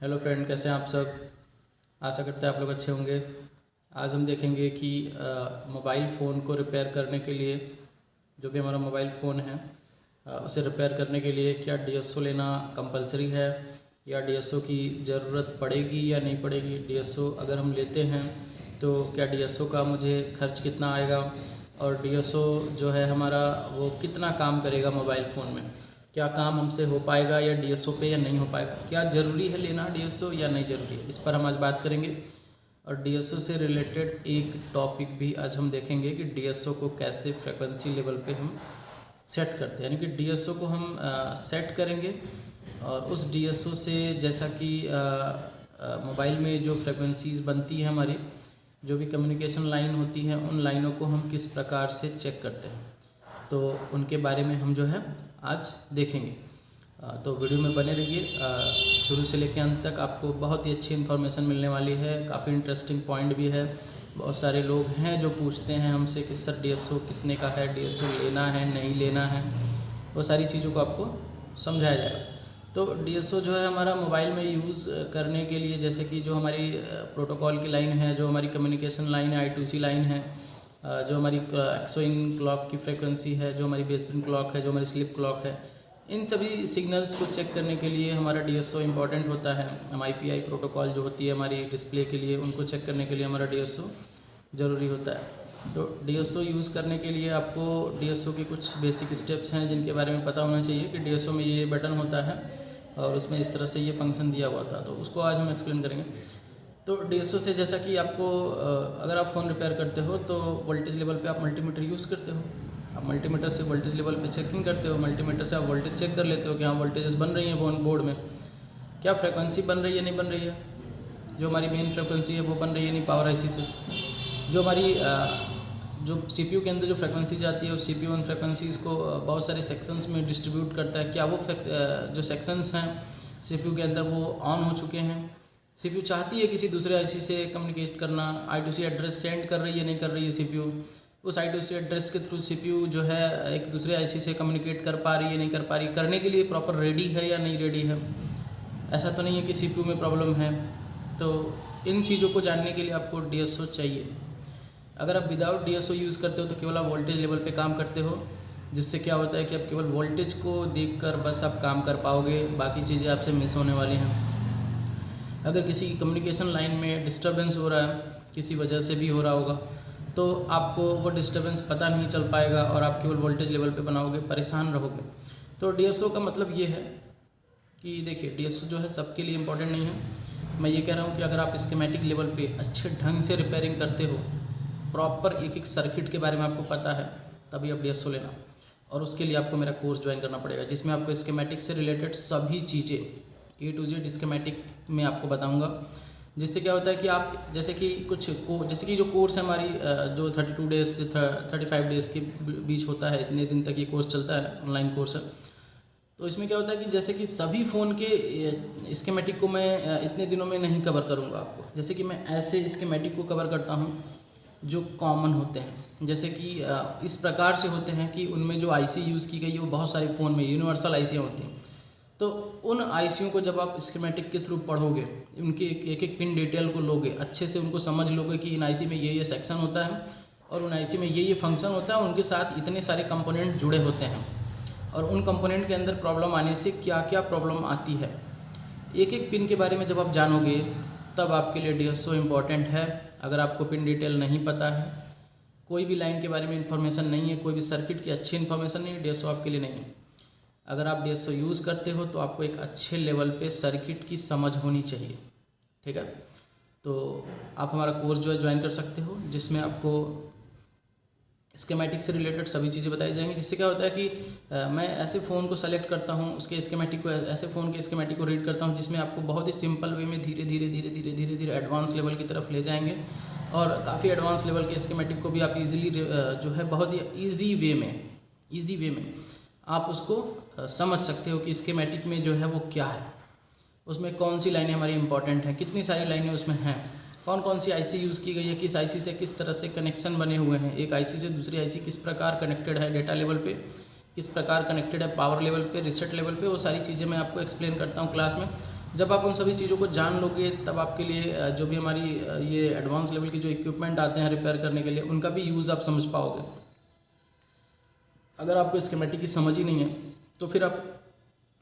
Hello friend, कैसे हैं आप सब। आशा करते हैं आप लोग अच्छे होंगे। आज हम देखेंगे कि मोबाइल फ़ोन को रिपेयर करने के लिए, जो भी हमारा मोबाइल फ़ोन है उसे रिपेयर करने के लिए क्या डीएसओ लेना कंपलसरी है या डीएसओ की ज़रूरत पड़ेगी या नहीं पड़ेगी। डीएसओ अगर हम लेते हैं तो क्या डीएसओ का मुझे खर्च कितना आएगा, और डीएसओ जो है हमारा वो कितना काम करेगा मोबाइल फ़ोन में, क्या काम हमसे हो पाएगा या डीएसओ पे या नहीं हो पाएगा, क्या ज़रूरी है लेना डीएसओ या नहीं ज़रूरी है। इस पर हम आज बात करेंगे। और डीएसओ से रिलेटेड एक टॉपिक भी आज हम देखेंगे कि डीएसओ को कैसे फ्रिक्वेंसी लेवल पे हम सेट करते हैं, यानी कि डीएसओ को हम सेट करेंगे और उस डीएसओ से जैसा कि मोबाइल में जो फ्रिक्वेंसीज़ बनती है हमारी, जो भी कम्युनिकेशन लाइन होती है, उन लाइनों को हम किस प्रकार से चेक करते हैं, तो उनके बारे में हम जो है आज देखेंगे। तो वीडियो में बने रहिए, शुरू से लेकर अंत तक आपको बहुत ही अच्छी इन्फॉर्मेशन मिलने वाली है। काफ़ी इंटरेस्टिंग पॉइंट भी है। बहुत सारे लोग हैं जो पूछते हैं हमसे कि सर डीएसओ कितने का है, डीएसओ लेना है नहीं लेना है, वो सारी चीज़ों को आपको समझाया जाएगा। तो डीएसओ जो है हमारा मोबाइल में यूज़ करने के लिए, जैसे कि जो हमारी प्रोटोकॉल की लाइन है, जो हमारी कम्युनिकेशन लाइन है, I2C लाइन है, जो हमारी एक्सोइन क्लॉक की फ्रिक्वेंसी है, जो हमारी बेसबैंड क्लॉक है, जो हमारी स्लिप क्लॉक है, इन सभी सिग्नल्स को चेक करने के लिए हमारा डीएसओ इम्पॉर्टेंट होता है। हम IPI प्रोटोकॉल जो होती है हमारी डिस्प्ले के लिए, उनको चेक करने के लिए हमारा डीएसओ ज़रूरी होता है। तो डीएसओ यूज़ करने के लिए आपको डीएसओ के कुछ बेसिक स्टेप्स हैं जिनके बारे में पता होना चाहिए कि डीएसओ में ये बटन होता है और उसमें इस तरह से ये फंक्शन दिया हुआ था, तो उसको आज हम एक्सप्लेन करेंगे। तो डीएसओ से जैसा कि आपको अगर आप फ़ोन रिपेयर करते हो तो वोल्टेज लेवल पे आप मल्टीमीटर यूज़ करते हो। आप मल्टीमीटर से वोल्टेज लेवल पे चेकिंग करते हो, मल्टीमीटर से आप वोल्टेज चेक कर लेते हो कि हाँ वोल्टेजेस बन रही हैं बोर्ड में, क्या फ्रिक्वेंसी बन रही है नहीं बन रही है, जो हमारी मेन फ्रिक्वेंसी है वो बन रही है नहीं पावर IC से, जो हमारी जो CPU के अंदर जो फ्रिक्वेंसी जाती है उस CPU उन फ्रिक्वेंसीज़ को बहुत सारे सेक्शंस में डिस्ट्रीब्यूट करता है, क्या वो जो सेक्शंस हैं CPU के अंदर वो ऑन हो चुके हैं। CPU चाहती है किसी दूसरे IC से कम्युनिकेट करना, I2C एड्रेस सेंड कर रही है नहीं कर रही है CPU, उस I2C एड्रेस के थ्रू CPU जो है एक दूसरे IC से कम्युनिकेट कर पा रही है नहीं कर पा रही, करने के लिए प्रॉपर रेडी है या नहीं रेडी है। ऐसा तो नहीं है कि CPU में प्रॉब्लम है। तो इन चीज़ों को जानने के लिए आपको DSO चाहिए। अगर आप विदाउट DSO यूज़ करते हो तो केवल आप वोल्टेज लेवल पे काम करते हो, जिससे क्या होता है कि आप केवल वोल्टेज को देखकर बस आप काम कर पाओगे, बाकी चीज़ें आपसे मिस होने वाली हैं। अगर किसी कम्युनिकेशन लाइन में डिस्टर्बेंस हो रहा है, किसी वजह से भी हो रहा होगा, तो आपको वो डिस्टर्बेंस पता नहीं चल पाएगा और आप केवल वोल्टेज लेवल पे बनाओगे, परेशान रहोगे। तो DSO का मतलब ये है कि देखिए DSO जो है सबके लिए इम्पोर्टेंट नहीं है। मैं ये कह रहा हूँ कि अगर आप स्कीमेटिक लेवल पे अच्छे ढंग से रिपेयरिंग करते हो, प्रॉपर एक एक सर्किट के बारे में आपको पता है, तभी आप DSO लेना। और उसके लिए आपको मेरा कोर्स ज्वाइन करना पड़ेगा, जिसमें आपको स्कीमेटिक से रिलेटेड सभी चीज़ें A to Z स्कीमेटिक में आपको बताऊंगा। जिससे क्या होता है कि आप जैसे कि जैसे कि जो कोर्स है हमारी जो 32 डेज से 35 डेज़ के बीच होता है, इतने दिन तक ये कोर्स चलता है, ऑनलाइन कोर्स है। तो इसमें क्या होता है कि जैसे कि सभी फ़ोन के स्कीमेटिक को मैं इतने दिनों में नहीं कवर करूँगा आपको। जैसे कि मैं ऐसे स्कीमेटिक को कवर करता हूँ जो कॉमन होते हैं, जैसे कि इस प्रकार से होते हैं कि उनमें जो IC यूज़ की गई है वो बहुत सारे फ़ोन में यूनिवर्सल IC होती हैं। तो उन ICयों को जब आप स्कीमेटिक के थ्रू पढ़ोगे, उनके एक एक पिन डिटेल को लोगे, अच्छे से उनको समझ लोगे कि इन IC में ये सेक्शन होता है और उन IC में ये फंक्शन होता है, उनके साथ इतने सारे कंपोनेंट जुड़े होते हैं और उन कंपोनेंट के अंदर प्रॉब्लम आने से क्या क्या प्रॉब्लम आती है, एक एक पिन के बारे में जब आप जानोगे तब आपके लिए DSO इम्पॉर्टेंट है। अगर आपको पिन डिटेल नहीं पता है, कोई भी लाइन के बारे में इन्फॉर्मेशन नहीं है, कोई भी सर्किट की अच्छी इन्फॉर्मेशन नहीं है, DSO आपके लिए नहीं है। अगर आप DSO यूज़ करते हो तो आपको एक अच्छे लेवल पे सर्किट की समझ होनी चाहिए, ठीक है। तो आप हमारा कोर्स जो है ज्वाइन कर सकते हो, जिसमें आपको स्कीमेटिक से रिलेटेड सभी चीज़ें बताई जाएंगी। जिससे क्या होता है कि मैं ऐसे फ़ोन को सेलेक्ट करता हूँ, उसके स्कीमेटिक को, ऐसे फ़ोन के स्कीमेटिक को रीड करता हूँ जिसमें आपको बहुत ही सिंपल वे में धीरे धीरे एडवांस लेवल की तरफ ले जाएंगे। और काफ़ी एडवांस लेवल के स्कीमेटिक को भी आप इजीली जो है बहुत ही ईजी वे में आप उसको समझ सकते हो कि स्कीमेटिक में जो है वो क्या है, उसमें कौन सी लाइनें हमारी इंपॉर्टेंट हैं, कितनी सारी लाइनें उसमें हैं, कौन कौन सी IC यूज़ की गई है, किस IC से किस तरह से कनेक्शन बने हुए हैं, एक IC से दूसरी IC किस प्रकार कनेक्टेड है, डेटा लेवल पे किस प्रकार कनेक्टेड है, पावर लेवल पे, रीसेट लेवल पे, वो सारी चीज़ें मैं आपको एक्सप्लेन करता हूँ क्लास में। जब आप उन सभी चीज़ों को जान लोगे तब आपके लिए जो भी हमारी ये एडवांस लेवल के जो इक्विपमेंट आते हैं रिपेयर करने के लिए, उनका भी यूज़ आप समझ पाओगे। अगर आपको स्कीमेटिक की समझ ही नहीं है तो फिर आप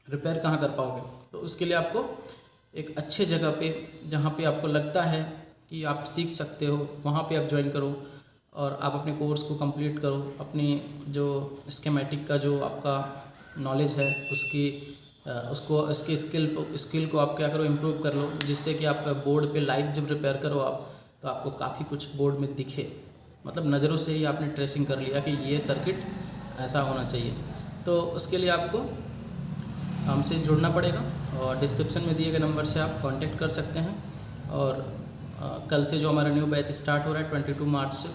रिपेयर कहाँ कर पाओगे। तो उसके लिए आपको एक अच्छे जगह पे, जहाँ पे आपको लगता है कि आप सीख सकते हो, वहाँ पे आप ज्वाइन करो और आप अपने कोर्स को कंप्लीट करो। अपनी जो स्कीमेटिक का जो आपका नॉलेज है उसकी स्किल को आप क्या करो, इम्प्रूव कर लो, जिससे कि आप बोर्ड पे लाइव जब रिपेयर करो आप, तो आपको काफ़ी कुछ बोर्ड में दिखे, मतलब नज़रों से ही आपने ट्रेसिंग कर लिया कि ये सर्किट ऐसा होना चाहिए। तो उसके लिए आपको हमसे जुड़ना पड़ेगा और डिस्क्रिप्शन में दिए गए नंबर से आप कांटेक्ट कर सकते हैं। और कल से जो हमारा न्यू बैच स्टार्ट हो रहा है 22 मार्च से,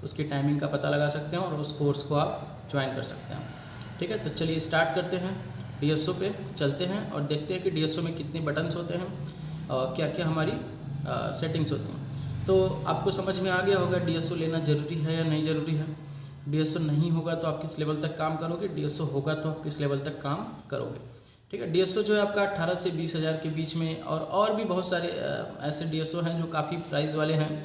उसकी टाइमिंग का पता लगा सकते हैं और उस कोर्स को आप ज्वाइन कर सकते हैं। ठीक है, तो चलिए स्टार्ट करते हैं। DSO पे चलते हैं और देखते हैं कि DSO में कितने बटन्स होते हैं और क्या क्या हमारी सेटिंग्स होती हैं। तो आपको समझ में आ गया होगा DSO लेना ज़रूरी है या नहीं ज़रूरी है। DSO नहीं होगा तो आप किस लेवल तक काम करोगे, DSO होगा तो आप किस लेवल तक काम करोगे। ठीक है, DSO जो है आपका 18 से 20 हज़ार के बीच में, और भी बहुत सारे ऐसे DSO हैं जो काफ़ी प्राइस वाले हैं।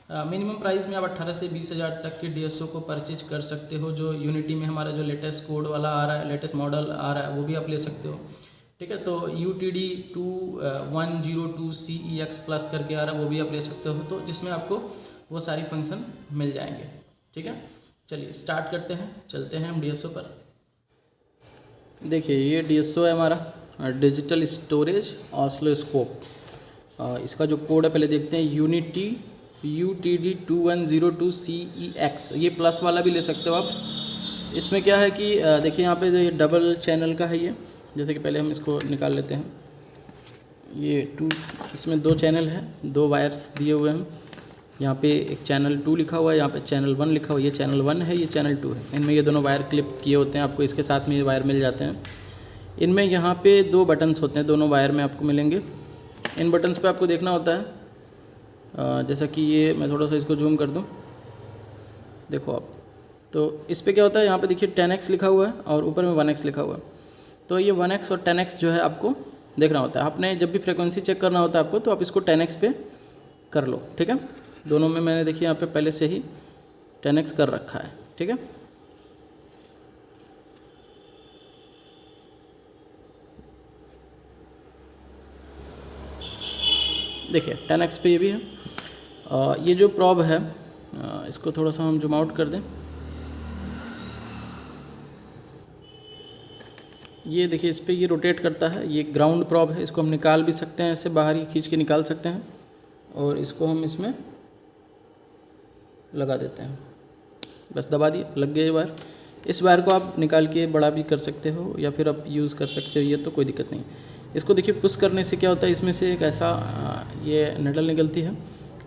मिनिमम प्राइस में आप 18 से 20 हज़ार तक के DSO को परचेज कर सकते हो। जो यूनिटी में हमारा जो लेटेस्ट कोड वाला आ रहा है, लेटेस्ट मॉडल आ रहा है, वो भी आप ले सकते हो। ठीक है, तो UTD 2102 CEX प्लस करके आ रहा है, वो भी आप ले सकते हो, तो जिसमें आपको वो सारी फंक्शन मिल जाएंगे। ठीक है, चलिए स्टार्ट करते हैं, चलते हैं हम DSO पर। देखिए ये DSO है हमारा, डिजिटल स्टोरेज ऑसिलोस्कोप। इसका जो कोड है पहले देखते हैं, यूनिटी UTD 2102 CEX। ये प्लस वाला भी ले सकते हो आप। इसमें क्या है कि देखिए यहाँ पे ये डबल चैनल का है ये, जैसे कि पहले हम इसको निकाल लेते हैं। ये इसमें 2 चैनल है, 2 वायर्स दिए हुए हैं। यहाँ पे एक चैनल 2 लिखा हुआ है, यहाँ पे चैनल 1 लिखा हुआ है। ये चैनल 1 है, ये चैनल 2 है। इनमें ये दोनों वायर क्लिप किए होते हैं, आपको इसके साथ में ये वायर मिल जाते हैं। इनमें यहाँ पे 2 बटन्स होते हैं, दोनों वायर में आपको मिलेंगे। इन बटन्स पे आपको देखना होता है, जैसा कि ये मैं थोड़ा सा इसको जूम कर दूं, देखो आप। तो इस पे क्या होता है, यहाँ पे देखिए 10x लिखा हुआ है और ऊपर में 1x लिखा हुआ है। तो ये 1x और 10x जो है आपको देखना होता है। आपने जब भी फ्रीक्वेंसी चेक करना होता है आपको, तो आप इसको 10x पे कर लो। ठीक है, दोनों में मैंने देखिए यहाँ पे पहले से ही 10x कर रखा है। ठीक है, देखिए 10x पे ये भी है। ये जो प्रॉब है, इसको थोड़ा सा हम जूम आउट कर दें। ये देखिए इस पे ये रोटेट करता है, ये ग्राउंड प्रॉब है। इसको हम निकाल भी सकते हैं, ऐसे बाहर ही खींच के निकाल सकते हैं और इसको हम इसमें लगा देते हैं। बस दबा दिया, लग गया ये वायर। इस वायर को आप निकाल के बड़ा भी कर सकते हो या फिर आप यूज़ कर सकते हो, ये तो कोई दिक्कत नहीं। इसको देखिए पुश करने से क्या होता है, इसमें से एक ऐसा ये निडल निकलती है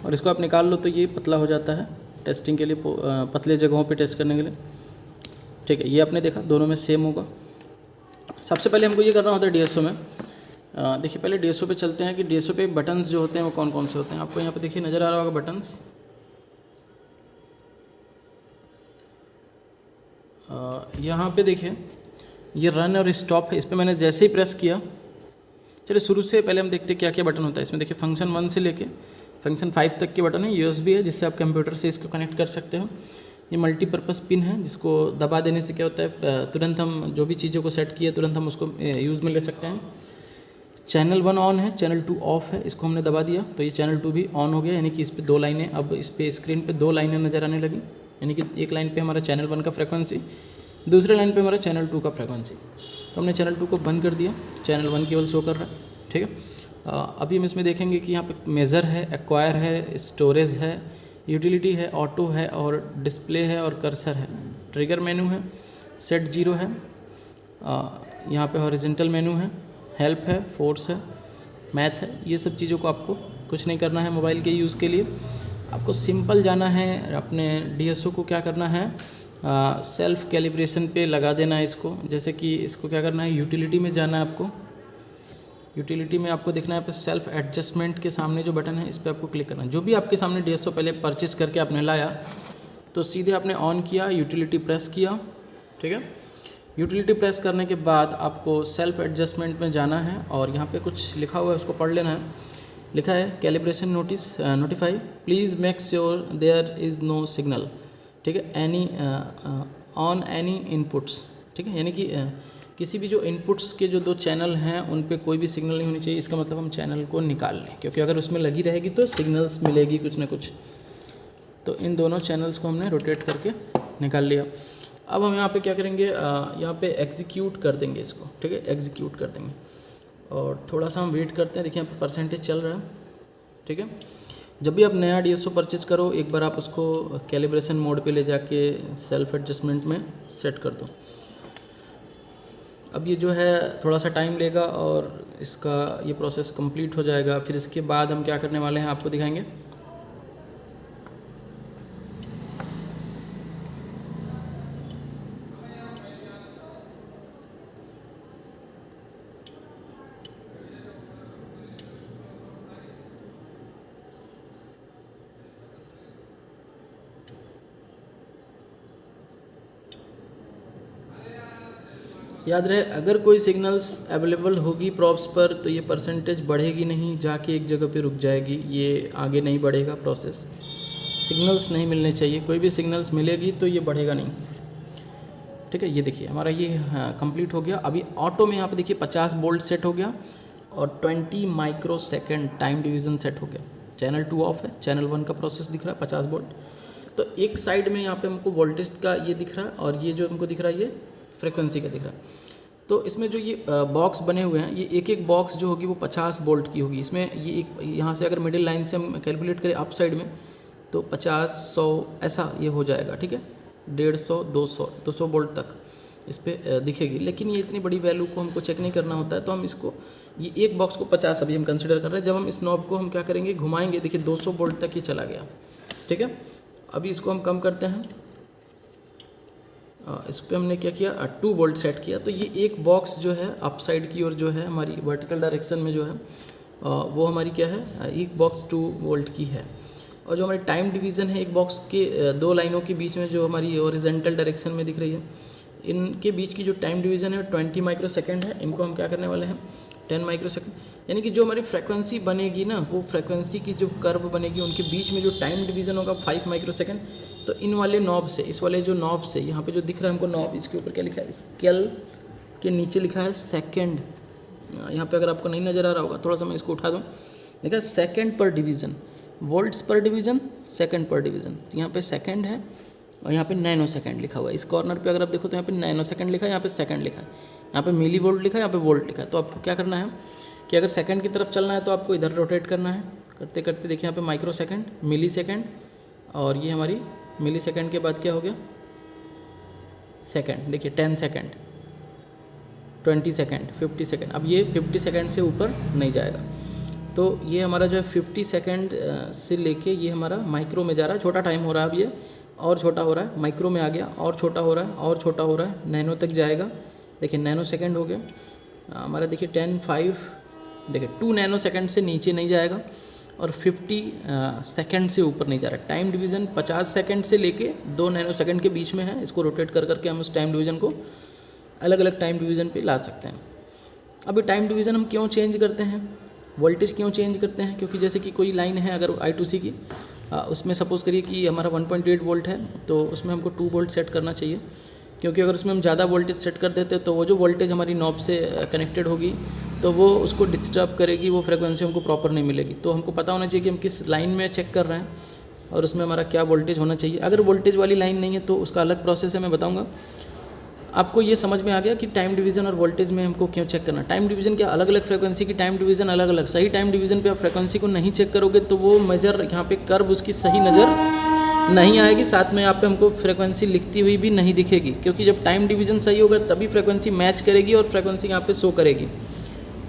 और इसको आप निकाल लो तो ये पतला हो जाता है, टेस्टिंग के लिए, पतले जगहों पे टेस्ट करने के लिए। ठीक है, ये आपने देखा दोनों में सेम होगा। सबसे पहले हमको ये करना होता है DSO में। देखिए पहले DSO पे चलते हैं कि DSO पे बटन्स जो होते हैं वो कौन कौन से होते हैं। आपको यहाँ पे देखिए नज़र आ रहा होगा बटन्स। यहाँ पे देखिए ये रन और स्टॉप है, इस पर मैंने जैसे ही प्रेस किया, चलिए शुरू से पहले हम देखते हैं क्या क्या बटन होता है इसमें। देखिए फंक्शन 1 से लेके फंक्शन 5 तक के बटन है। USB है जिससे आप कंप्यूटर से इसको कनेक्ट कर सकते हो। ये मल्टीपर्पज़ पिन है जिसको दबा देने से क्या होता है, तुरंत हम जो भी चीज़ों को सेट किए तुरंत हम उसको यूज़ में ले सकते हैं। चैनल 1 ऑन है, चैनल 2 ऑफ है, इसको हमने दबा दिया तो ये चैनल 2 भी ऑन हो गया, यानी कि इस पर 2 लाइनें, अब इस पर स्क्रीन पे 2 लाइनें नज़र आने लगी। यानी कि एक लाइन पे हमारा चैनल 1 का फ्रीक्वेंसी, दूसरे लाइन पे हमारा चैनल 2 का फ्रीक्वेंसी। तो हमने चैनल 2 को बंद कर दिया, चैनल 1 केवल शो कर रहा है। ठीक है, अभी हम इसमें देखेंगे कि यहाँ पे मेज़र है, एक्वायर है, स्टोरेज है, यूटिलिटी है, ऑटो है और डिस्प्ले है और कर्सर है। ट्रिगर मेनू है, सेट 0 है, यहाँ पे हॉरिजॉन्टल मेनू है, हेल्प है, फोर्स है, मैथ है। ये सब चीज़ों को आपको कुछ नहीं करना है मोबाइल के यूज़ के लिए। आपको सिंपल जाना है, अपने DSO को क्या करना है, सेल्फ कैलिब्रेशन पे लगा देना है इसको। जैसे कि इसको क्या करना है, यूटिलिटी में जाना है आपको। यूटिलिटी में आपको देखना है पे सेल्फ एडजस्टमेंट के सामने जो बटन है इस पर आपको क्लिक करना है। जो भी आपके सामने DSO पहले परचेस करके आपने लाया तो सीधे आपने ऑन किया, यूटिलिटी प्रेस किया। ठीक है, यूटिलिटी प्रेस करने के बाद आपको सेल्फ एडजस्टमेंट में जाना है और यहाँ पे कुछ लिखा हुआ है, उसको पढ़ लेना है। लिखा है calibration notify please make sure there is no signal, ठीक है, एनी ऑन एनी इनपुट्स, ठीक है, यानी कि किसी भी जो इनपुट्स के जो 2 चैनल हैं उन पे कोई भी सिग्नल नहीं होनी चाहिए। इसका मतलब हम चैनल को निकाल लें, क्योंकि अगर उसमें लगी रहेगी तो सिग्नल्स मिलेगी कुछ ना कुछ। तो इन दोनों चैनल्स को हमने रोटेट करके निकाल लिया। अब हम यहाँ पे क्या करेंगे, यहाँ पे एग्जीक्यूट कर देंगे इसको, ठीक है, एग्जीक्यूट कर देंगे और थोड़ा सा हम वेट करते हैं। देखिए यहाँ पे परसेंटेज चल रहा है, ठीक है। जब भी आप नया DSO परचेज करो एक बार आप उसको कैलिब्रेशन मोड पे ले जाके सेल्फ एडजस्टमेंट में सेट कर दो। अब ये जो है थोड़ा सा टाइम लेगा और इसका ये प्रोसेस कंप्लीट हो जाएगा। फिर इसके बाद हम क्या करने वाले हैं आपको दिखाएंगे। याद रहे अगर कोई सिग्नल्स अवेलेबल होगी प्रॉप्स पर तो ये परसेंटेज बढ़ेगी नहीं, जाके एक जगह पे रुक जाएगी, ये आगे नहीं बढ़ेगा प्रोसेस। सिग्नल्स नहीं मिलने चाहिए, कोई भी सिग्नल्स मिलेगी तो ये बढ़ेगा नहीं, ठीक है। ये देखिए हमारा ये कंप्लीट हो गया। अभी ऑटो में यहाँ पे देखिए 50 वोल्ट सेट हो गया और 20 micro second time division set हो गया। चैनल 2 ऑफ है, चैनल 1 का प्रोसेस दिख रहा है 50 वोल्ट। तो एक साइड में यहाँ पे हमको वोल्टेज का ये दिख रहा है और ये जो हमको दिख रहा है ये फ्रीक्वेंसी का दिख रहा है। तो इसमें जो ये बॉक्स बने हुए हैं, ये एक एक बॉक्स जो होगी वो 50 वोल्ट की होगी। इसमें ये एक यहाँ से अगर मिडिल लाइन से हम कैलकुलेट करें अप साइड में तो 50, 100 ऐसा ये हो जाएगा, ठीक है। 150, 200, 200 वोल्ट तक इस पर दिखेगी। लेकिन ये इतनी बड़ी वैल्यू को हमको चेक नहीं करना होता है, तो हम इसको ये एक बॉक्स को 50 अभी हम कंसिडर कर रहे हैं। जब हम इस नॉब को हम क्या करेंगे, घुमाएंगे, देखिए 200 वोल्ट तक ही चला गया, ठीक है। अभी इसको हम कम करते हैं, इस पर हमने क्या किया 2 वोल्ट सेट किया। तो ये एक बॉक्स जो है अप साइड की ओर जो है हमारी वर्टिकल डायरेक्शन में जो है वो हमारी क्या है, एक बॉक्स 2 वोल्ट की है। और जो हमारी टाइम डिवीज़न है एक बॉक्स के 2 लाइनों के बीच में जो हमारी हॉरिजॉन्टल डायरेक्शन में दिख रही है, इनके बीच की जो टाइम डिवीज़न है 20 माइक्रो सेकेंड है। इनको हम क्या करने वाले हैं 10 माइक्रो सेकेंड, यानी कि जो हमारी फ्रीक्वेंसी बनेगी ना, वो फ्रीक्वेंसी की जो कर्व बनेगी उनके बीच में जो टाइम डिवीज़न होगा 5 माइक्रो सेकेंड। तो इन वाले नॉब से, इस वाले जो नॉब से, यहाँ पे जो दिख रहा है हमको नॉब, इसके ऊपर क्या लिखा है, स्केल के नीचे लिखा है सेकेंड। यहाँ पे अगर आपको नहीं नज़र आ रहा होगा, थोड़ा सा मैं इसको उठा दूँ, लिखा है सेकेंड पर डिवीज़न, वोल्ट्स पर डिवीज़न, सेकेंड पर डिवीज़न। तो यहाँ पे सेकेंड है और यहाँ पे नैनो सेकेंड लिखा हुआ है। इस कॉर्नर पे अगर आप देखो तो यहाँ पे नैनो सेकेंड लिखा है, यहाँ पे सेकेंड लिखा है, यहाँ पे मिली वोल्ट लिखा है, यहाँ पे वोल्ट लिखा है। तो आपको क्या करना है कि अगर सेकेंड की तरफ चलना है तो आपको इधर रोटेट करना है। करते करते देखिए यहाँ पे माइक्रो सेकेंड, मिली सेकेंड, और ये हमारी मिली सेकेंड के बाद क्या हो गया सेकेंड। देखिए 10 सेकेंड, 20 सेकेंड, 50 सेकेंड। अब ये 50 सेकेंड से ऊपर नहीं जाएगा। तो ये हमारा जो है 50 सेकेंड से लेके ये हमारा माइक्रो में जा रहा है। छोटा टाइम हो रहा है अब, ये और छोटा हो रहा है, माइक्रो में आ गया, और छोटा हो रहा है, और छोटा हो रहा है, नैनो तक जाएगा। देखिए नैनो सेकेंड हो गया हमारा। देखिए 10, 5, देखिए 2 नैनो सेकेंड से नीचे नहीं जाएगा और 50 सेकेंड से ऊपर नहीं जा रहा। टाइम डिवीज़न 50 सेकेंड से लेके 2 नैनो सेकेंड के बीच में है। इसको रोटेट कर करके हम उस टाइम डिवीज़न को अलग अलग टाइम डिवीज़न पे ला सकते हैं। अभी टाइम डिवीज़न हम क्यों चेंज करते हैं, वोल्टेज क्यों चेंज करते हैं, क्योंकि जैसे कि कोई लाइन है अगर I2C की, उसमें सपोज़ करिए कि हमारा 1.8 वोल्ट है, तो उसमें हमको 2 वोल्ट सेट करना चाहिए। क्योंकि अगर उसमें हम ज़्यादा वोल्टेज सेट कर देते तो वो जो वोल्टेज हमारी नॉब से कनेक्टेड होगी तो वो उसको डिस्टर्ब करेगी, वो फ्रीक्वेंसी हमको प्रॉपर नहीं मिलेगी। तो हमको पता होना चाहिए कि हम किस लाइन में चेक कर रहे हैं और उसमें हमारा क्या वोल्टेज होना चाहिए। अगर वोल्टेज वाली लाइन नहीं है तो उसका अलग प्रोसेस है, मैं बताऊंगा आपको। ये समझ में आ गया कि टाइम डिवीज़न और वोल्टेज में हमको क्यों चेक करना। टाइम डिवीज़न क्या, अलग अलग फ्रीक्वेंसी की टाइम डिवीज़न अलग अलग। सही टाइम डिवीज़न पे आप फ्रीक्वेंसी को नहीं चेक करोगे तो वो मेजर यहाँ पे कर्व उसकी सही नज़र नहीं आएगी। साथ में यहाँ पे हमको फ्रीक्वेंसी लिखती हुई भी नहीं दिखेगी, क्योंकि जब टाइम डिवीज़न सही होगा तभी फ्रीक्वेंसी मैच करेगी और फ्रीक्वेंसी यहाँ पे शो करेगी।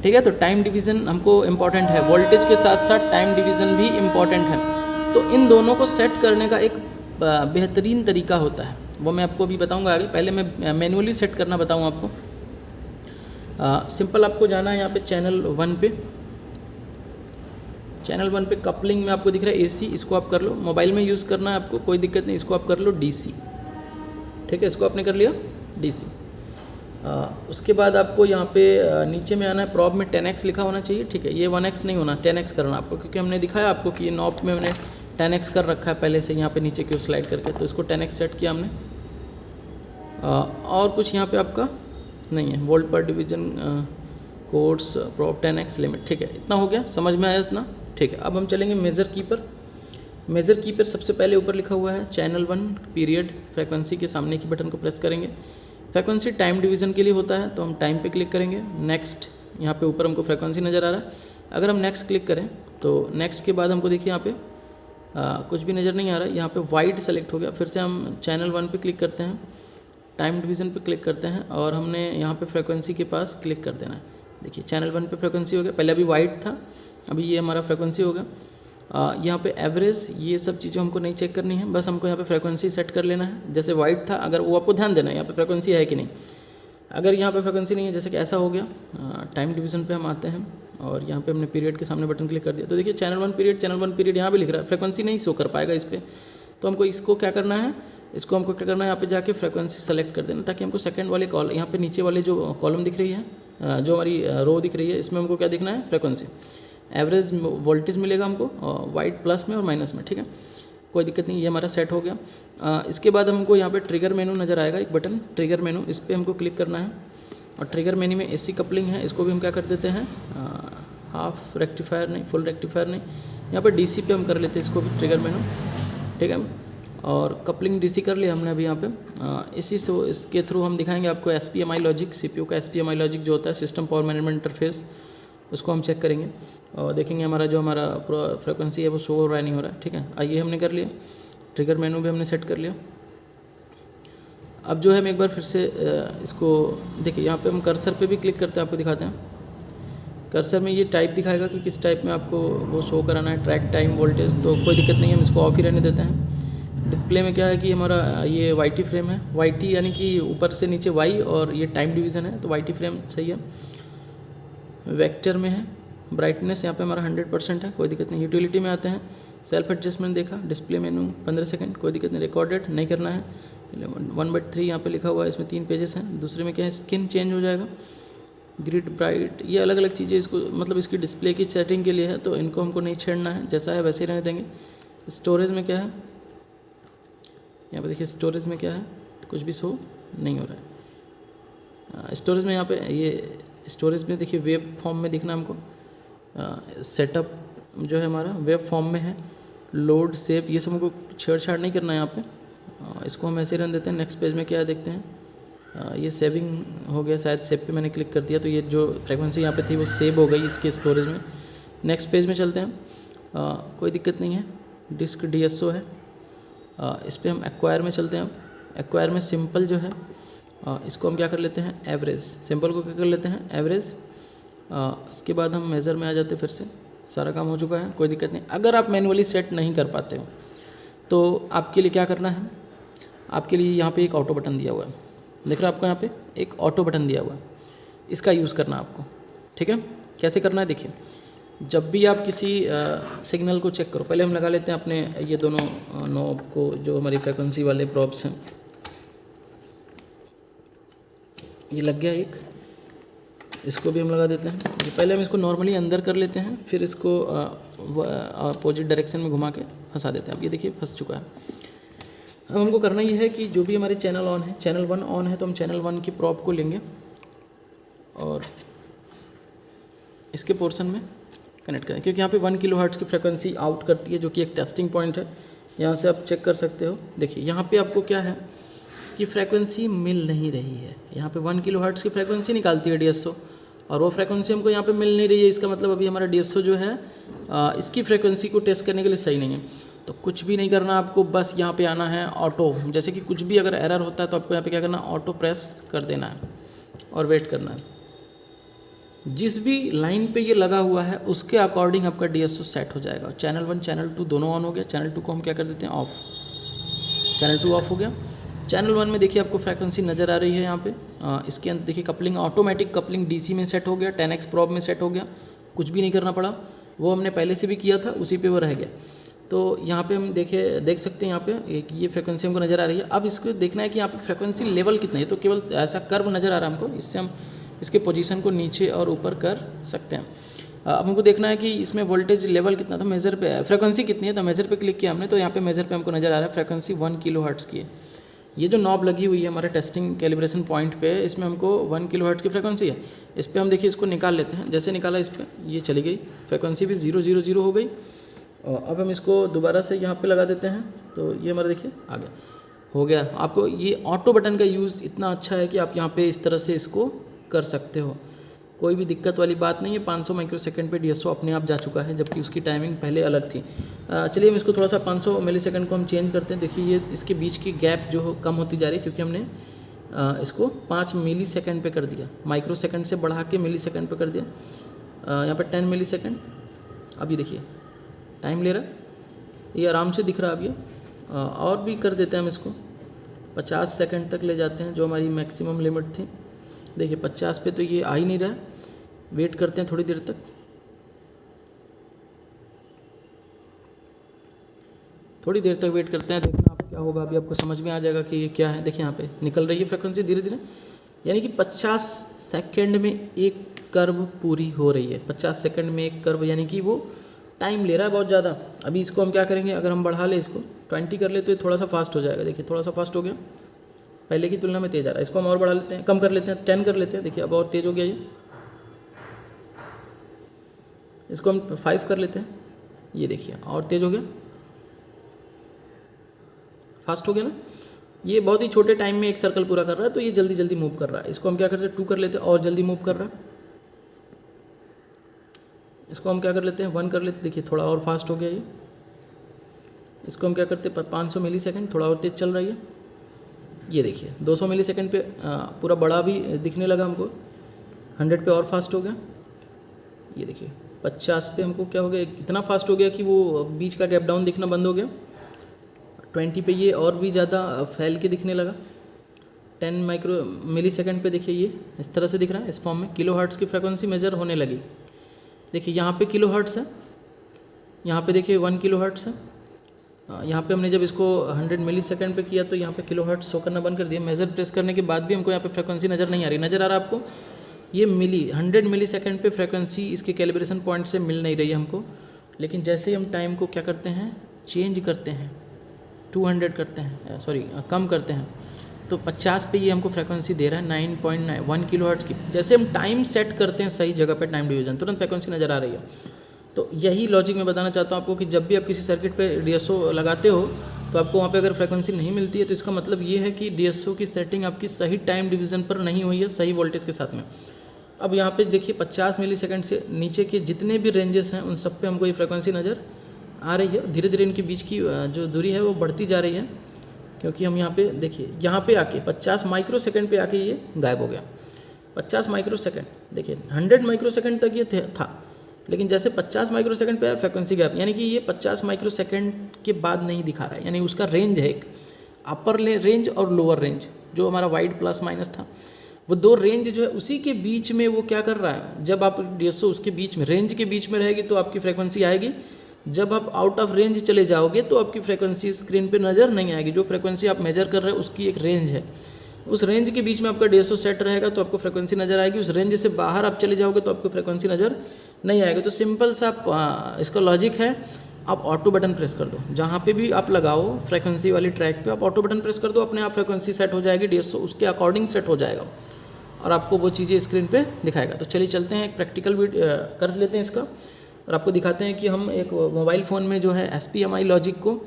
ठीक है, तो टाइम डिवीज़न हमको इम्पॉर्टेंट है, वोल्टेज के साथ साथ टाइम डिवीज़न भी इम्पॉर्टेंट है। तो इन दोनों को सेट करने का एक बेहतरीन तरीका होता है, वो मैं आपको अभी बताऊंगा आगे। पहले मैं मैनुअली सेट करना बताऊँ आपको। सिंपल आपको जाना है यहाँ पे चैनल 1 पे। चैनल 1 पे कपलिंग में आपको दिख रहा है AC, इसको आप कर लो। मोबाइल में यूज़ करना है आपको, कोई दिक्कत नहीं, इसको आप कर लो DC। ठीक है, इसको आपने कर लिया DC। उसके बाद आपको यहाँ पे नीचे में आना है, प्रॉब में 10x लिखा होना चाहिए, ठीक है। ये 1x नहीं होना, 10x करना आपको, क्योंकि हमने दिखाया आपको कि ये नॉब में मैंने 10x कर रखा है पहले से यहाँ पे नीचे की ओर स्लाइड करके, तो इसको 10x सेट किया हमने। और कुछ यहाँ पे आपका नहीं है, वोल्ट पर division, codes, probe 10x limit, ठीक है। इतना हो गया, समझ में आया इतना, ठीक है। अब हम चलेंगे मेज़र की पर। मेज़र की पर सबसे पहले ऊपर लिखा हुआ है चैनल 1 पीरियड, फ्रीक्वेंसी के सामने की बटन को प्रेस करेंगे। फ्रीक्वेंसी टाइम डिवीज़न के लिए होता है, तो हम टाइम पे क्लिक करेंगे। नेक्स्ट, यहाँ पे ऊपर हमको फ्रीक्वेंसी नज़र आ रहा है, अगर हम नेक्स्ट क्लिक करें तो नेक्स्ट के बाद हमको देखिए यहाँ पे कुछ भी नज़र नहीं आ रहा है, यहाँ पे वाइड सेलेक्ट हो गया। फिर से हम चैनल 1 पे क्लिक करते हैं, टाइम डिवीज़न पे क्लिक करते हैं और हमने यहाँ पे फ्रीक्वेंसी के पास क्लिक कर देना है। देखिए चैनल 1 पे फ्रीक्वेंसी हो गया, पहले अभी वाइड था, अभी ये हमारा फ्रीक्वेंसी होगा। यहाँ पे एवरेज, ये सब चीज़ें हमको नहीं चेक करनी है, बस हमको यहाँ पे फ्रीक्वेंसी सेट कर लेना है। जैसे वाइड था, अगर वो आपको ध्यान देना है यहाँ पे फ्रीक्वेंसी है कि नहीं। अगर यहाँ पे फ्रीक्वेंसी नहीं है, जैसे कि ऐसा हो गया, टाइम डिवीज़न पे हम आते हैं और यहाँ पे हमने पीरियड के सामने बटन क्लिक कर दिया, तो देखिए चैनल 1 पीरियड यहाँ पे लिख रहा है, फ्रीक्वेंसी नहीं शो कर पाएगा इस पर। तो हमको इसको क्या करना है, इसको हमको क्या करना है, यहाँ पे जाके फ्रीक्वेंसी सेलेक्ट कर देना, ताकि हमको सेकंड वाले कॉल, यहाँ पे नीचे वाले जो कॉलम दिख रही है, जो हमारी रो दिख रही है, इसमें हमको क्या दिखना है, फ्रीक्वेंसी। एवरेज वोल्टेज मिलेगा हमको, वाइट प्लस में और माइनस में, ठीक है, कोई दिक्कत नहीं, ये हमारा सेट हो गया। इसके बाद हमको यहाँ पे ट्रिगर मेनू नज़र आएगा, एक बटन ट्रिगर मेनू, इस पर हमको क्लिक करना है। और ट्रिगर मेनू में एसी कपलिंग है, इसको भी हम क्या कर देते हैं, हाफ रेक्टिफायर नहीं, फुल रेक्टिफायर नहीं, यहाँ पर डीसी पे हम कर लेते हैं इसको भी, ट्रिगर मेनू, ठीक है। और कपलिंग डीसी कर लिया हमने अभी यहाँ पे। इसी से इसके थ्रू हम दिखाएंगे आपको SPMI लॉजिक, सीपीयू का SPMI लॉजिक जो होता है, सिस्टम पावर मैनेजमेंट इंटरफेस, उसको हम चेक करेंगे और देखेंगे हमारा जो हमारा फ्रीक्वेंसी है वो शो हो रहा है नहीं हो रहा है, ठीक है। आइए हमने कर लिया, ट्रिगर मेनू भी हमने सेट कर लिया। अब जो है हम एक बार फिर से इसको देखिए, यहाँ पे हम कर्सर पे भी क्लिक करते हैं, आपको दिखाते हैं। कर्सर में ये टाइप दिखाएगा कि किस टाइप में आपको वो शो कराना है, ट्रैक टाइम वोल्टेज, तो कोई दिक्कत नहीं है, हम इसको ऑफ ही रहने देते हैं। डिस्प्ले में क्या है कि हमारा ये YT फ्रेम है, YT यानी कि ऊपर से नीचे Y, और ये टाइम डिवीज़न है, तो YT फ्रेम सही है। वेक्टर में है, ब्राइटनेस यहाँ पे हमारा 100% है, कोई दिक्कत नहीं। यूटिलिटी में आते हैं, सेल्फ एडजस्टमेंट देखा, डिस्प्ले मेनू 15 सेकंड, कोई दिक्कत नहीं। रिकॉर्डेड नहीं करना है, 1/3 यहाँ पे लिखा हुआ है, इसमें 3 पेजेस हैं। दूसरे में क्या है, स्किन चेंज हो जाएगा, ग्रिड ब्राइट, ये अलग अलग चीज़ें इसको, मतलब इसकी डिस्प्ले की सेटिंग के लिए है, तो इनको हमको नहीं छेड़ना है, जैसा है वैसे ही रहने देंगे। स्टोरेज में क्या है, यहाँ पे देखिए स्टोरेज में क्या है, कुछ भी शो नहीं हो रहा है। स्टोरेज में यहाँ पे ये स्टोरेज में देखिए वेब फॉर्म में दिखना हमको, सेटअप जो है हमारा वेब फॉर्म में है, लोड सेव, ये सब हमको छेड़छाड़ नहीं करना है यहाँ पे, इसको हम ऐसे रन देते हैं। नेक्स्ट पेज में क्या है देखते हैं, ये सेविंग हो गया, शायद सेव पे मैंने क्लिक कर दिया, तो ये जो फ्रीक्वेंसी यहाँ पे थी वो सेव हो गई इसके स्टोरेज में। नेक्स्ट पेज में चलते हैं, कोई दिक्कत नहीं है। डिस्क DSO है, इस पर हम एक्वायर में चलते हैं। एक्वायर में सिंपल जो है, इसको हम क्या कर लेते हैं, एवरेज, सिंपल को क्या कर लेते हैं, एवरेज। इसके बाद हम मेज़र में आ जाते हैं, फिर से सारा काम हो चुका है, कोई दिक्कत नहीं। अगर आप मैनुअली सेट नहीं कर पाते हो तो आपके लिए क्या करना है, आपके लिए यहाँ पे एक ऑटो बटन दिया हुआ है, देख रहे हो आपको यहाँ पे एक ऑटो बटन दिया हुआ है, इसका यूज़ करना आपको, ठीक है। कैसे करना है देखिए, जब भी आप किसी सिग्नल को चेक करो, पहले हम लगा लेते हैं अपने ये दोनों नॉब को, जो हमारी फ्रीक्वेंसी वाले प्रॉब्स हैं, ये लग गया एक, इसको भी हम लगा देते हैं। पहले हम इसको नॉर्मली अंदर कर लेते हैं, फिर इसको अपोजिट डायरेक्शन में घुमा के फंसा देते हैं। अब ये देखिए फंस चुका है। अब हमको करना ये है कि जो भी हमारे चैनल ऑन है, चैनल 1 ऑन है, तो हम चैनल 1 की प्रॉब को लेंगे और इसके पोर्शन में कनेक्ट करें, क्योंकि यहाँ पे 1 किलोहर्ट्ज़ की फ्रीक्वेंसी आउट करती है, जो कि एक टेस्टिंग पॉइंट है। यहाँ से आप चेक कर सकते हो, देखिए यहाँ पे आपको क्या है कि फ्रीक्वेंसी मिल नहीं रही है। यहाँ पे 1 किलोहर्ट्ज़ की फ्रीक्वेंसी निकालती है DSO, और वो फ्रीक्वेंसी हमको यहाँ पे मिल नहीं रही है। इसका मतलब अभी हमारा DSO जो है इसकी फ्रीक्वेंसी को टेस्ट करने के लिए सही नहीं है। तो कुछ भी नहीं करना आपको, बस यहाँ पे आना है ऑटो, जैसे कि कुछ भी अगर एरर होता है तो आपको यहाँ पे क्या करना है, ऑटो प्रेस कर देना है और वेट करना है। जिस भी लाइन पे ये लगा हुआ है उसके अकॉर्डिंग आपका DSO सेट हो जाएगा। चैनल 1 चैनल 2 दोनों ऑन हो गया, चैनल 2 को हम क्या कर देते हैं, ऑफ, चैनल 2 ऑफ हो गया। चैनल 1 में देखिए आपको फ्रीक्वेंसी नज़र आ रही है यहाँ पे, इसके अंदर देखिए कपलिंग, ऑटोमेटिक कपलिंग DC में सेट हो गया, 10x प्रॉब में सेट हो गया, कुछ भी नहीं करना पड़ा, वो हमने पहले से भी किया था, उसी पे वो रह गया। तो यहाँ पे हम देख सकते हैं यहाँ पे एक ये फ्रिक्वेंसी हमको नज़र आ रही है। अब इसको देखना है कि यहाँ पे फ्रिक्वेंसी लेवल कितना है, तो केवल ऐसा कर्व नज़र आ रहा है हमको, इससे हम इसके पोजीशन को नीचे और ऊपर कर सकते हैं। अब हमको देखना है कि इसमें वोल्टेज लेवल कितना था, मेजर पे फ्रिक्वेंसी कितनी है, तो मेजर पे क्लिक किया हमने, तो यहाँ पे मेजर पे हमको नज़र आ रहा है फ्रिक्वेंसी 1 किलोहर्ट्ज़ की है। ये जो नॉब लगी हुई है हमारे टेस्टिंग कैलिब्रेशन पॉइंट पे, इसमें हमको 1 किलोहर्ट्ज़ की फ्रिक्वेंसी है। इस पर हम देखिए इसको निकाल लेते हैं, जैसे निकाला इस पर ये चली गई, फ्रिक्वेंसी भी 000 हो गई। और अब हम इसको दोबारा से यहाँ पे लगा देते हैं, तो ये हमारा देखिए आ गया, हो गया। आपको ये ऑटो बटन का यूज़ इतना अच्छा है कि आप यहाँ पे इस तरह से इसको कर सकते हो, कोई भी दिक्कत वाली बात नहीं है। 500 माइक्रोसेकंड पे DSO अपने आप जा चुका है, जबकि उसकी टाइमिंग पहले अलग थी। चलिए हम इसको थोड़ा सा 500 मिलीसेकंड को हम चेंज करते हैं। देखिए ये इसके बीच की गैप जो कम होती जा रही है, क्योंकि हमने इसको 5 मिलीसेकंड पे कर दिया, माइक्रोसेकंड से बढ़ा के मिलीसेकंड पे कर दिया। यहाँ पर 10 मिलीसेकंड, अभी देखिए टाइम ले रहा है, ये आराम से दिख रहा है। अब ये और भी कर देते हैं हम इसको, 50 सेकंड तक ले जाते हैं, जो हमारी मैक्सिमम लिमिट थी। देखिए 50 पे तो ये आ ही नहीं रहा है, वेट करते हैं थोड़ी देर तक। थोड़ी देर तक वेट करते हैं, देखना आप क्या होगा, अभी आपको समझ में आ जाएगा कि ये क्या है। देखिए यहाँ पे निकल रही है फ्रिक्वेंसी धीरे धीरे, यानी कि 50 सेकंड में एक कर्व पूरी हो रही है। 50 सेकंड में एक कर्व, यानी कि वो टाइम ले रहा है बहुत ज़्यादा। अभी इसको हम क्या करेंगे, अगर हम बढ़ा ले इसको 20 कर ले तो ये थोड़ा सा फास्ट हो जाएगा। देखिए थोड़ा सा फास्ट हो गया, पहले की तुलना में तेज़ आ रहा है। इसको हम और बढ़ा लेते हैं, कम कर लेते हैं, 10 कर लेते हैं। देखिए अब और तेज़ हो गया ये, इसको हम 5 कर लेते हैं। ये देखिए और तेज़ हो गया, फास्ट हो गया ना। ये बहुत ही छोटे टाइम में एक सर्कल पूरा कर रहा है, तो ये जल्दी जल्दी मूव कर रहा है। इसको हम क्या करते हैं, 2 कर लेते हैं, और जल्दी मूव कर रहा है। इसको हम क्या कर लेते हैं, 1 कर लेते हैं। देखिए थोड़ा और फास्ट हो गया ये। इसको हम क्या करते हैं, 500 मिलीसेकंड, थोड़ा और तेज़ चल रही है। ये देखिए 200 मिलीसेकंड पे पूरा बड़ा भी दिखने लगा हमको, 100 पे और फास्ट हो गया। ये देखिए 50 पे हमको क्या हो गया, इतना फास्ट हो गया कि वो बीच का गैप डाउन दिखना बंद हो गया। 20 पे ये और भी ज़्यादा फैल के दिखने लगा। 10 माइक्रो मिलीसेकंड पे देखिए ये इस तरह से दिख रहा है, इस फॉर्म में किलोहर्ट्ज़ की फ्रिक्वेंसी मेजर होने लगी। देखिए यहाँ पे किलोहर्ट्ज़ है, यहाँ पे देखिए 1 किलोहर्ट्ज़ है। यहाँ पे हमने जब इसको 100 मिलीसेकंड पे किया तो यहाँ पे किलोहर्ट्ज़ शो करना बंद कर दिया। मेजर प्रेस करने के बाद भी हमको यहाँ पे फ्रिक्वेंसी नज़र नहीं आ रही। नज़र आ रहा है आपको, ये 100 मिलीसेकंड पे फ्रिक्वेंसी इसके कैलिब्रेशन पॉइंट से मिल नहीं रही है हमको। लेकिन जैसे ही हम टाइम को क्या करते हैं, चेंज करते हैं, 200 करते हैं, सॉरी कम करते हैं, तो 50 पे ये हमको फ्रिक्वेंसी दे रहा है 9.1 किलोहर्ट्ज़ की। जैसे हम टाइम सेट करते हैं सही जगह पे, टाइम डिवीजन, तुरंत फ्रिक्वेंसी नज़र आ रही है। तो यही लॉजिक मैं बताना चाहता हूँ आपको कि जब भी आप किसी सर्किट पे DSO लगाते हो, तो आपको वहाँ पे अगर फ्रिक्वेंसी नहीं मिलती है, तो इसका मतलब ये है कि DSO की सेटिंग आपकी सही टाइम डिवीज़न पर नहीं हुई है, सही वोल्टेज के साथ में। अब यहाँ पे देखिए 50 मिलीसेकंड से नीचे के जितने भी रेंजेस हैं, उन सब पे हमको ये फ्रिक्वेंसी नज़र आ रही है। धीरे धीरे इनके बीच की जो दूरी है वो बढ़ती जा रही है, क्योंकि हम यहाँ पे देखिए, यहाँ पे आके 50 माइक्रोसेकंड पे आके ये गायब हो गया। 50 माइक्रोसेकंड, देखिए 100 माइक्रोसेकंड तक ये था, लेकिन जैसे 50 माइक्रोसेकंड पे फ्रिक्वेंसी गैप, यानी कि ये 50 माइक्रोसेकंड के बाद नहीं दिखा रहा है। यानी उसका रेंज है एक अपर रेंज और लोअर रेंज, जो हमारा वाइड प्लस माइनस था, वो 2 रेंज जो है उसी के बीच में वो क्या कर रहा है। जब आप DSO उसके बीच में, रेंज के बीच में रहेगी तो आपकी फ्रिक्वेंसी आएगी। जब आप आउट ऑफ रेंज चले जाओगे तो आपकी फ्रिक्वेंसी स्क्रीन पे नज़र नहीं आएगी। जो फ्रिक्वेंसी आप मेजर कर रहे हो उसकी एक रेंज है, उस रेंज के बीच में आपका DSO सेट रहेगा तो आपको फ्रिक्वेंसी नज़र आएगी। उस रेंज से बाहर आप चले जाओगे तो आपको फ्रिक्वेंसी नज़र नहीं आएगा। तो सिंपल सा इसका लॉजिक है, आप ऑटो बटन प्रेस कर दो, जहाँ पे भी आप लगाओ फ्रिक्वेंसी वाली ट्रैक पे आप ऑटो बटन प्रेस कर दो, अपने आप फ्रिक्वेंसी सेट हो जाएगी, DSO उसके अकॉर्डिंग सेट हो जाएगा और आपको वो चीज़ें स्क्रीन पे दिखाएगा। तो चलिए चलते हैं, एक प्रैक्टिकल कर लेते हैं इसका, और आपको दिखाते हैं कि हम एक मोबाइल फ़ोन में जो है SPMI लॉजिक को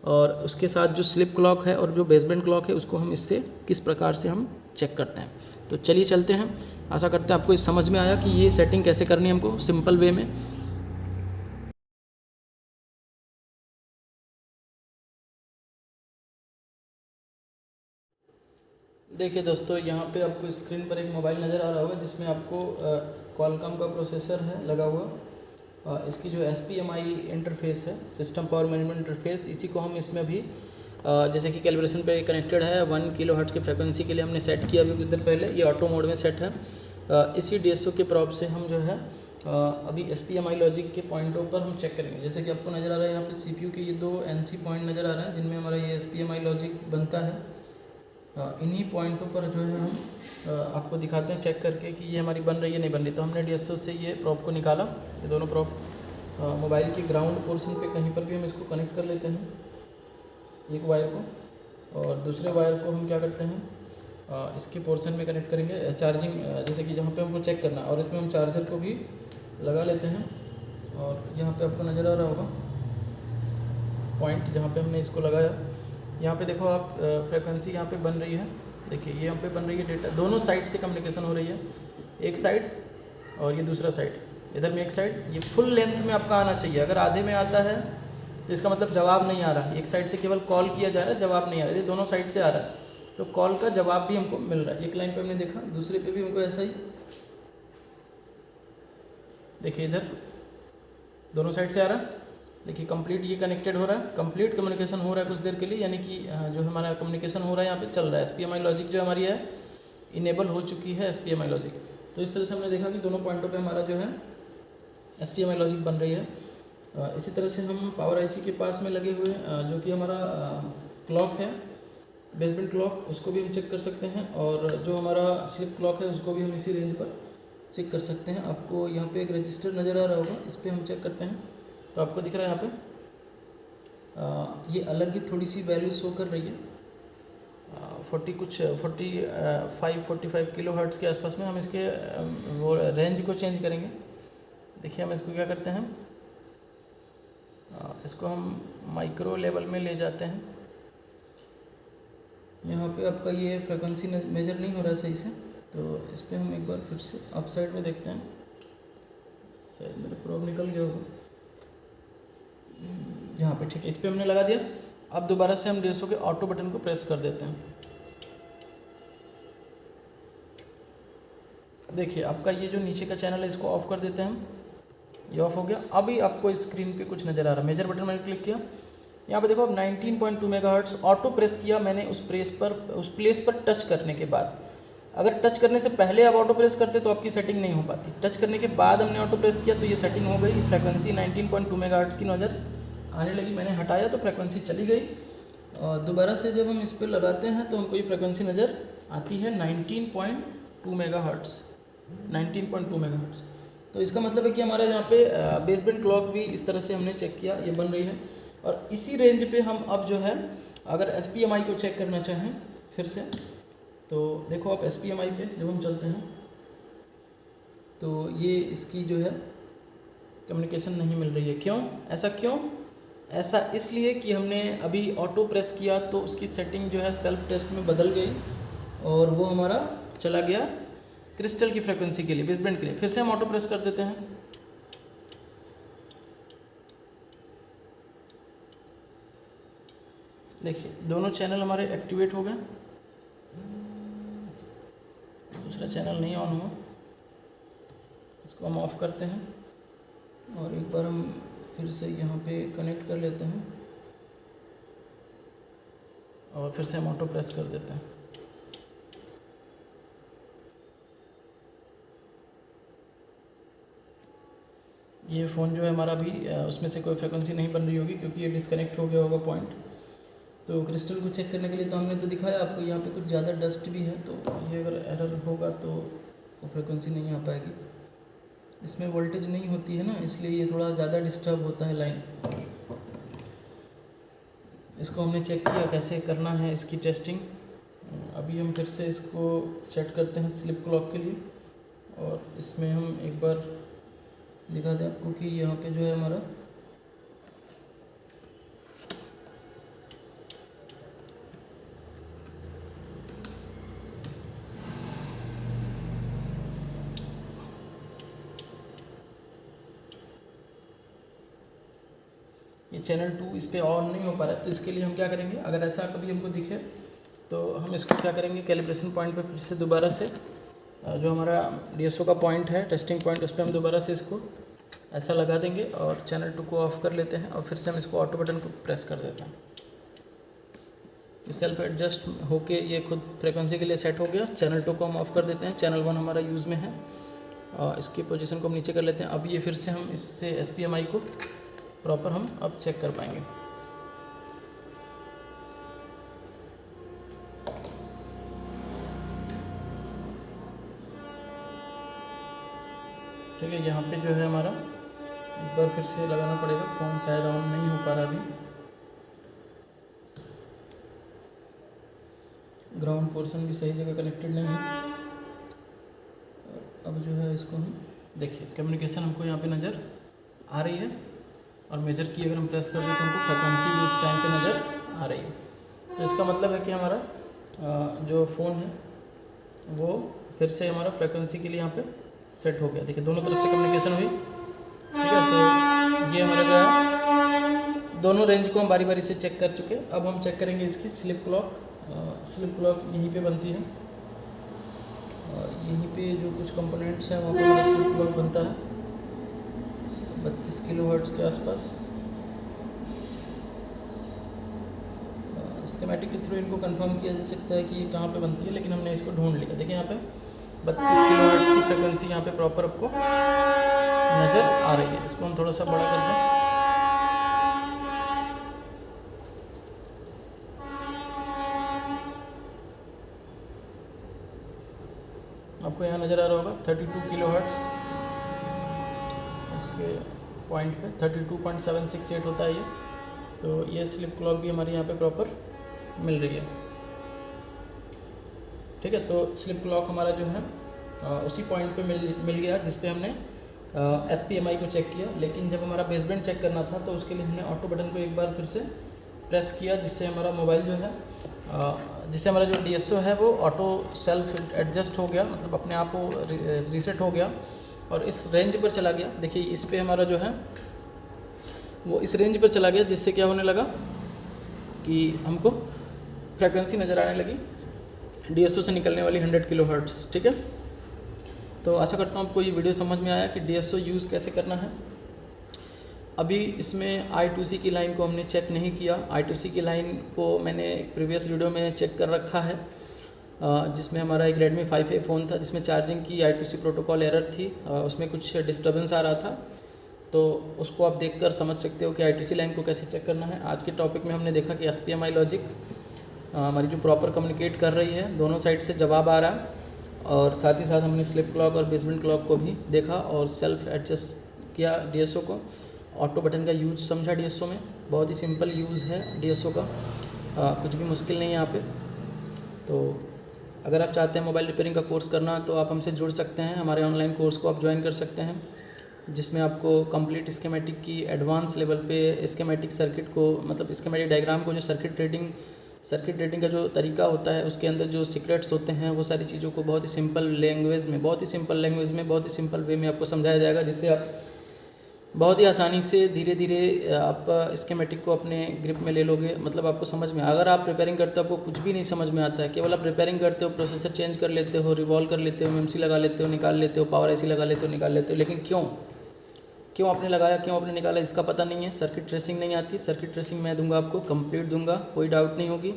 और उसके साथ जो स्लिप क्लॉक है और जो बेसबैंड क्लॉक है उसको हम इससे किस प्रकार से हम चेक करते हैं। तो चलिए चलते हैं। आशा करते हैं आपको इस समझ में आया कि ये सेटिंग कैसे करनी है हमको सिंपल वे में। देखिए दोस्तों, यहाँ पे आपको स्क्रीन पर एक मोबाइल नज़र आ रहा होगा जिसमें आपको क्वालकॉम का प्रोसेसर है लगा हुआ। इसकी जो SPMI इंटरफेस है, सिस्टम पावर मैनेजमेंट इंटरफेस, इसी को हम इसमें अभी जैसे कि कैलिब्रेशन पे कनेक्टेड है 1 किलोहर्ट्ज़ की फ्रिक्वेंसी के लिए हमने सेट किया अभी कुछ देर पहले, ये ऑटो मोड में सेट है। इसी DSO के प्रॉब से हम जो है अभी SPMI लॉजिक के पॉइंटों पर हम चेक करेंगे। जैसे कि आपको नज़र आ रहा है यहाँ पे CPU के ये 2 NC पॉइंट नज़र आ रहे हैं जिनमें हमारा ये SPMI लॉजिक बनता है। इन्हीं पॉइंटों पर जो है हम आपको दिखाते हैं चेक करके कि ये हमारी बन रही है नहीं बन रही। तो हमने DSO से ये प्रॉप को निकाला, ये दोनों प्रॉप मोबाइल के ग्राउंड पोर्शन पे कहीं पर भी हम इसको कनेक्ट कर लेते हैं, एक वायर को, और दूसरे वायर को हम क्या करते हैं इसके पोर्शन में कनेक्ट करेंगे चार्जिंग, जैसे कि जहाँ पे हमको चेक करना है, और इसमें हम चार्जर को भी लगा लेते हैं। और यहाँ पे आपको नज़र आ रहा होगा पॉइंट जहाँ पे हमने इसको लगाया, यहाँ पे देखो आप फ्रीक्वेंसी यहाँ पे बन रही है। देखिए ये यहाँ पे बन रही है डेटा, दोनों साइड से कम्युनिकेशन हो रही है, एक साइड और ये दूसरा साइड, इधर में एक साइड। ये फुल लेंथ में आपका आना चाहिए, अगर आधे में आता है तो इसका मतलब जवाब नहीं आ रहा है। एक साइड से केवल कॉल किया जा रहा है, जवाब नहीं आ रहा है। ये दोनों साइड से आ रहा है तो कॉल का जवाब भी हमको मिल रहा है। एक लाइन पे हमने देखा, दूसरे पे भी हमको ऐसा ही, देखिए इधर दोनों साइड से आ रहा है। देखिए कंप्लीट ये कनेक्टेड हो रहा है, कंप्लीट कम्युनिकेशन हो रहा है कुछ देर के लिए, यानी कि जो हमारा कम्युनिकेशन हो रहा है यहाँ पे चल रहा है। SPMI लॉजिक जो हमारी है इनेबल हो चुकी है SPMI लॉजिक। तो इस तरह से हमने देखा कि दोनों पॉइंटों पे हमारा जो है SPMI लॉजिक बन रही है। इसी तरह से हम पावर IC के पास में लगे हुए जो कि हमारा क्लॉक है, बेसबैंड क्लॉक, उसको भी हम चेक कर सकते हैं, और जो हमारा स्लिप क्लॉक है उसको भी हम इसी रेंज पर चेक कर सकते हैं। आपको यहाँ पे एक रजिस्टर नज़र आ रहा होगा, इस पर हम चेक करते हैं तो आपको दिख रहा है यहाँ पे ये अलग ही थोड़ी सी वैल्यू शो कर रही है, 45 किलो हर्ट्ज़ के आसपास में। हम इसके वो रेंज को चेंज करेंगे। देखिए हम इसको क्या करते हैं, इसको हम माइक्रो लेवल में ले जाते हैं। यहाँ पे आपका ये फ्रीक्वेंसी मेजर नहीं हो रहा है सही से, तो इस पर हम एक बार फिर से अप साइड में देखते हैं। शायद मेरा प्रोब निकल गया होगा, यहाँ पे ठीक है, इस पर हमने लगा दिया। अब दोबारा से हम DSO के ऑटो बटन को प्रेस कर देते हैं। देखिए आपका ये जो नीचे का चैनल है इसको ऑफ कर देते हैं हम, ये ऑफ हो गया। अभी आपको स्क्रीन पे कुछ नज़र आ रहा है, मेजर बटन मैंने क्लिक किया, यहाँ पे देखो अब 19.2 मेगाहर्ट्ज़ ऑटो प्रेस किया मैंने उस प्लेस पर टच करने के बाद। अगर टच करने से पहले आप ऑटो प्रेस करते तो आपकी सेटिंग नहीं हो पाती, टच करने के बाद हमने ऑटो प्रेस किया तो ये सेटिंग हो गई। फ्रीक्वेंसी 19.2 मेगाहर्ट्ज़ की नज़र आने लगी, मैंने हटाया तो फ्रीक्वेंसी चली गई। दोबारा से जब हम इस पर लगाते हैं तो हमको ये फ्रीक्वेंसी नज़र आती है 19.2 मेगाहर्ट्ज़, 19.2 मेगाहर्ट्ज़। तो इसका मतलब है कि हमारे यहाँ पे बेसबैंड क्लॉक भी इस तरह से हमने चेक किया, ये बन रही है। और इसी रेंज पे हम अब जो है अगर SPMI को चेक करना चाहें फिर से, तो देखो आप SPMI पे जब हम चलते हैं तो ये इसकी जो है कम्युनिकेशन नहीं मिल रही है। क्यों ऐसा, क्यों ऐसा? इसलिए कि हमने अभी ऑटो प्रेस किया तो उसकी सेटिंग जो है सेल्फ टेस्ट में बदल गई और वो हमारा चला गया क्रिस्टल की फ्रीक्वेंसी के लिए, बेसबैंड के लिए। फिर से हम ऑटो प्रेस कर देते हैं, देखिए दोनों चैनल हमारे एक्टिवेट हो गए, दूसरा चैनल नहीं ऑन हुआ। इसको हम ऑफ करते हैं और एक बार हम फिर से यहाँ पे कनेक्ट कर लेते हैं और फिर से हम ऑटो प्रेस कर देते हैं। ये फ़ोन जो है हमारा अभी उसमें से कोई फ्रीक्वेंसी नहीं बन रही होगी क्योंकि ये डिस्कनेक्ट हो गया होगा पॉइंट। तो क्रिस्टल को चेक करने के लिए तो हमने तो दिखाया आपको, यहाँ पे कुछ ज़्यादा डस्ट भी है तो ये अगर एरर होगा तो वो फ्रीक्वेंसी नहीं आ पाएगी। इसमें वोल्टेज नहीं होती है ना, इसलिए ये थोड़ा ज़्यादा डिस्टर्ब होता है लाइन। इसको हमने चेक किया कैसे करना है इसकी टेस्टिंग। अभी हम फिर से इसको सेट करते हैं स्लिप क्लॉक के लिए और इसमें हम एक बार दिखा दें आपको कि यहाँ पे जो है हमारा ये चैनल 2 इस पर ऑन नहीं हो पा रहा है। तो इसके लिए हम क्या करेंगे, अगर ऐसा कभी हमको दिखे तो हम इसको क्या करेंगे, कैलिब्रेशन पॉइंट पे फिर से दोबारा से जो हमारा DSO का पॉइंट है, टेस्टिंग पॉइंट, उस पर हम दोबारा से इसको ऐसा लगा देंगे और चैनल 2 को ऑफ़ कर लेते हैं और फिर से हम इसको ऑटो बटन को प्रेस कर देते हैं। सेल्फ एडजस्ट होके ये खुद फ्रीक्वेंसी के लिए सेट हो गया। चैनल 2 को हम ऑफ़ कर देते हैं, चैनल 1 हमारा यूज़ में है इसकी पोजीशन को हम नीचे कर लेते हैं। अब ये फिर से हम इससे SPMI को प्रॉपर हम अब चेक कर पाएंगे। ठीक है, यहाँ पे जो है हमारा एक बार फिर से लगाना पड़ेगा, फ़ोन शायद ऑन नहीं हो पा रहा अभी। ग्राउंड पोर्शन भी सही जगह कनेक्टेड नहीं है। अब जो है इसको हम देखिए, कम्युनिकेशन हमको यहाँ पे नज़र आ रही है और मेजर की अगर हम प्रेस कर दें तो हमको फ्रिक्वेंसी भी उस टाइम पे नज़र आ रही है। तो इसका मतलब है कि हमारा जो फ़ोन है वो फिर से हमारा फ्रिक्वेंसी के लिए यहाँ पे सेट हो गया। देखिए दोनों तरफ से कम्युनिकेशन हुई। ठीक है, तो ये हमारा जो है दोनों रेंज को हम बारी बारी से चेक कर चुके। अब हम चेक करेंगे इसकी स्लिप क्लॉक। स्लिप क्लॉक यहीं पे बनती है, यहीं पे जो कुछ कंपोनेंट्स हैं वहाँ पे हमारा स्लिप क्लॉक बनता है 32 किलोहर्ट्ज़ के आसपास। स्कीमेटिक के थ्रू इनको कंफर्म किया जा सकता है कि ये कहाँ पे बनती है, लेकिन हमने इसको ढूंढ लिया। देखिए यहाँ पे 32 किलोहर्ट्ज़ की फ्रिक्वेंसी यहाँ पे प्रॉपर आपको नज़र आ रही है। इसको हम थोड़ा सा बड़ा कर दें। आपको यहाँ नज़र आ रहा होगा 32 किलोहर्ट्ज़ इसके पॉइंट पे 32.768 होता है ये। तो ये स्लिप क्लॉक भी हमारे यहाँ पे प्रॉपर मिल रही है। ठीक है, तो स्लिप क्लॉक हमारा जो है उसी पॉइंट पे मिल गया जिस पे हमने SPMI को चेक किया। लेकिन जब हमारा बेसबैंड चेक करना था तो उसके लिए हमने ऑटो बटन को एक बार फिर से प्रेस किया, जिससे हमारा मोबाइल जो है जिससे हमारा जो DSO है वो ऑटो सेल्फ एडजस्ट हो गया, मतलब अपने आप वो रीसेट हो गया और इस रेंज पर चला गया। देखिए इस पे हमारा जो है वो इस रेंज पर चला गया, जिससे क्या होने लगा कि हमको फ्रिक्वेंसी नज़र आने लगी DSO से निकलने वाली 100 किलोहर्ट्ज़। ठीक है, तो आशा करता हूँ आपको ये वीडियो समझ में आया कि DSO यूज़ कैसे करना है। अभी इसमें I2C की लाइन को हमने चेक नहीं किया। I2C की लाइन को मैंने प्रीवियस वीडियो में चेक कर रखा है, जिसमें हमारा एक Redmi 5A फ़ोन था जिसमें चार्जिंग की I2C प्रोटोकॉल एरर थी, उसमें कुछ डिस्टर्बेंस आ रहा था। तो उसको आप देखकर समझ सकते हो कि I2C लाइन को कैसे चेक करना है। आज के टॉपिक में हमने देखा कि SPMI लॉजिक हमारी जो प्रॉपर कम्युनिकेट कर रही है, दोनों साइड से जवाब आ रहा है, और साथ ही साथ हमने स्लिप क्लॉक और बेसबैंड क्लॉक को भी देखा और सेल्फ एडजस्ट किया DSO को। ऑटो बटन का यूज समझा DSO में, बहुत ही सिंपल यूज़ है DSO का, कुछ भी मुश्किल नहीं है यहाँ पे। तो अगर आप चाहते हैं मोबाइल रिपेयरिंग का कोर्स करना तो आप हमसे जुड़ सकते हैं। हमारे ऑनलाइन कोर्स को आप ज्वाइन कर सकते हैं, जिसमें आपको कंप्लीट स्कीमेटिक की एडवांस लेवल पे स्कीमेटिक सर्किट को, मतलब स्कीमेटिक डायग्राम को, जो सर्किट रेटिंग का जो तरीका होता है उसके अंदर जो सीक्रेट्स होते हैं वो सारी चीज़ों को बहुत ही सिंपल लैंग्वेज में, बहुत ही सिंपल वे में आपको समझाया जाएगा, जिससे आप बहुत ही आसानी से धीरे धीरे आप स्कीमेटिक को अपने ग्रिप में ले लोगे। मतलब आपको समझ में, अगर आप रिपेयरिंग करते हो आपको कुछ भी नहीं समझ में आता है, केवल आप रिपेयरिंग करते हो, प्रोसेसर चेंज कर लेते हो, रिवॉल्व कर लेते हो, MMC लगा लेते हो, निकाल लेते हो, पावर IC लगा लेते हो, निकाल लेते हो, लेकिन क्यों आपने लगाया, क्यों आपने निकाला, इसका पता नहीं है। सर्किट ट्रेसिंग नहीं आती। सर्किट ट्रेसिंग मैं दूंगा आपको, कंप्लीट दूंगा, कोई डाउट नहीं होगी।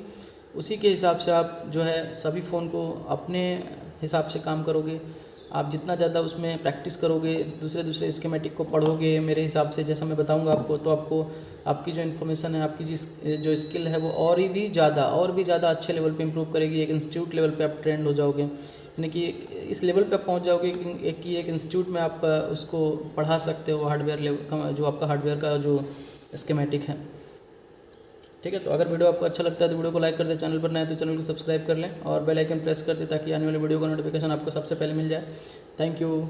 उसी के हिसाब से आप जो है सभी फ़ोन को अपने हिसाब से काम करोगे। आप जितना ज़्यादा उसमें प्रैक्टिस करोगे, दूसरे स्कीमेटिक को पढ़ोगे मेरे हिसाब से, जैसा मैं बताऊंगा आपको, तो आपको आपकी जो इन्फॉर्मेशन है, आपकी जो स्किल है वो और भी ज़्यादा अच्छे लेवल पे इंप्रूव करेगी। एक इंस्टीट्यूट लेवल पे आप ट्रेंड हो जाओगे, यानी कि इस लेवल पे आप पहुंच जाओगे कि एक इंस्टीट्यूट में आप उसको पढ़ा सकते हो, हार्डवेयर लेवल, जो आपका हार्डवेयर का जो स्कीमेटिक है। ठीक है, तो अगर वीडियो आपको अच्छा लगता है तो वीडियो को लाइक कर दें, चैनल पर नए तो चैनल को सब्सक्राइब कर लें और बेल आइकन प्रेस कर दें ताकि आने वाले वीडियो का नोटिफिकेशन आपको सबसे पहले मिल जाए। Thank you.